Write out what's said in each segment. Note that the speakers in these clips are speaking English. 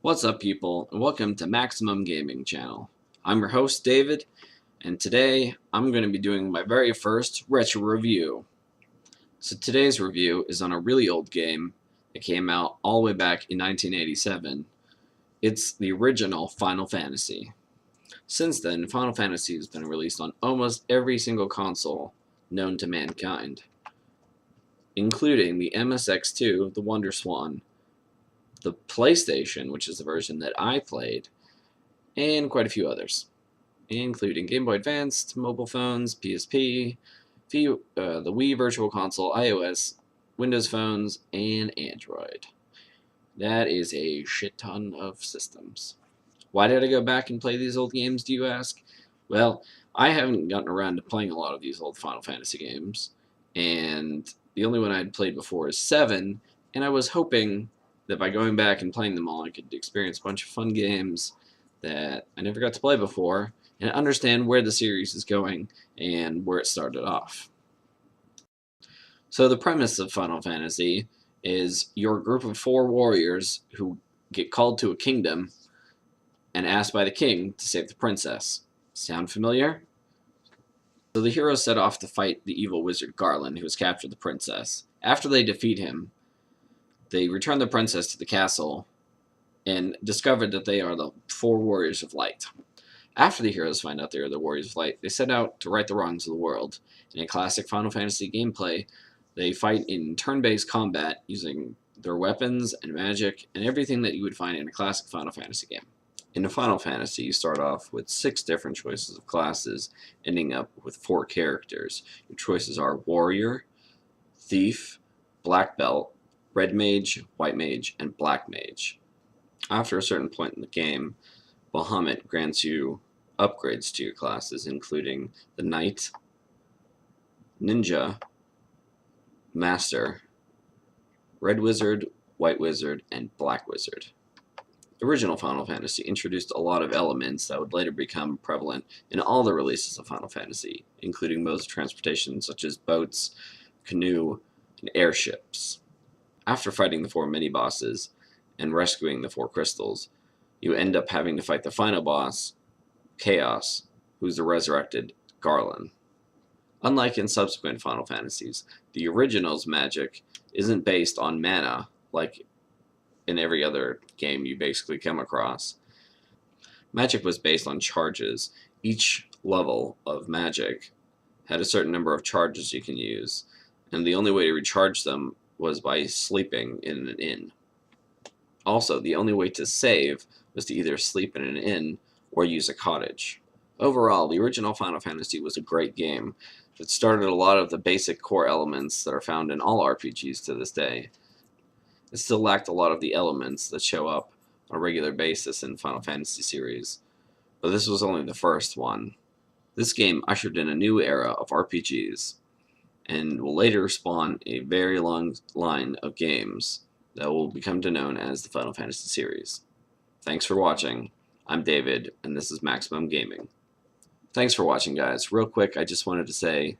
What's up, people, and welcome to Maximum Gaming Channel. I'm your host, David, and today I'm going to be doing my very first retro review. So today's review is on a really old game that came out all the way back in 1987. It's the original Final Fantasy. Since then, Final Fantasy has been released on almost every single console known to mankind, including the MSX2, the WonderSwan, the PlayStation, which is the version that I played, and quite a few others, including Game Boy Advance, mobile phones, PSP, the Wii Virtual Console, iOS, Windows phones, and Android. That is a shit ton of systems. Why did I go back and play these old games, do you ask? Well, I haven't gotten around to playing a lot of these old Final Fantasy games, and the only one I'd played before is 7, and I was hoping that by going back and playing them all, I could experience a bunch of fun games that I never got to play before, and understand where the series is going and where it started off. So the premise of Final Fantasy is you're a group of 4 warriors who get called to a kingdom and asked by the king to save the princess. Sound familiar? So the heroes set off to fight the evil wizard Garland, who has captured the princess. After they defeat him, they return the princess to the castle and discover that they are the 4 warriors of light. After the heroes find out they are the warriors of light, they set out to right the wrongs of the world. In a classic Final Fantasy gameplay, they fight in turn-based combat using their weapons and magic and everything that you would find in a classic Final Fantasy game. In a Final Fantasy, you start off with 6 different choices of classes, ending up with 4 characters. Your choices are Warrior, Thief, Black Belt, Red Mage, White Mage, and Black Mage. After a certain point in the game, Bahamut grants you upgrades to your classes, including the Knight, Ninja, Master, Red Wizard, White Wizard, and Black Wizard. The original Final Fantasy introduced a lot of elements that would later become prevalent in all the releases of Final Fantasy, including modes of transportation such as boats, canoe, and airships. After fighting the 4 mini-bosses and rescuing the 4 crystals, you end up having to fight the final boss, Chaos, who's the resurrected Garland. Unlike in subsequent Final Fantasies, the original's magic isn't based on mana like in every other game you basically come across. Magic was based on charges. Each level of magic had a certain number of charges you can use, and the only way to recharge them was by sleeping in an inn. Also, the only way to save was to either sleep in an inn or use a cottage. Overall, the original Final Fantasy was a great game that started a lot of the basic core elements that are found in all RPGs to this day. It still lacked a lot of the elements that show up on a regular basis in Final Fantasy series, but this was only the first one. This game ushered in a new era of RPGs, and will later spawn a very long line of games that will become known as the Final Fantasy series. Thanks for watching. I'm David, and this is Maximum Gaming. Thanks for watching, guys. Real quick, I just wanted to say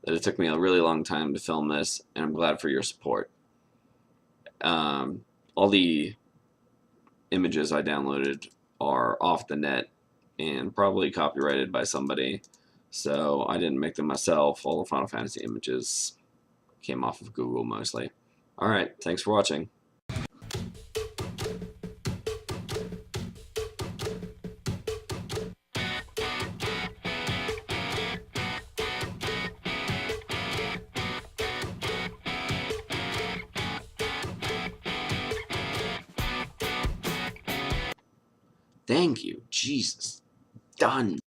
that it took me a really long time to film this, and I'm glad for your support. All the images I downloaded are off the net and probably copyrighted by somebody, so I didn't make them myself. All the Final Fantasy images came off of Google mostly. Alright, thanks for watching. Thank you. Jesus. Done.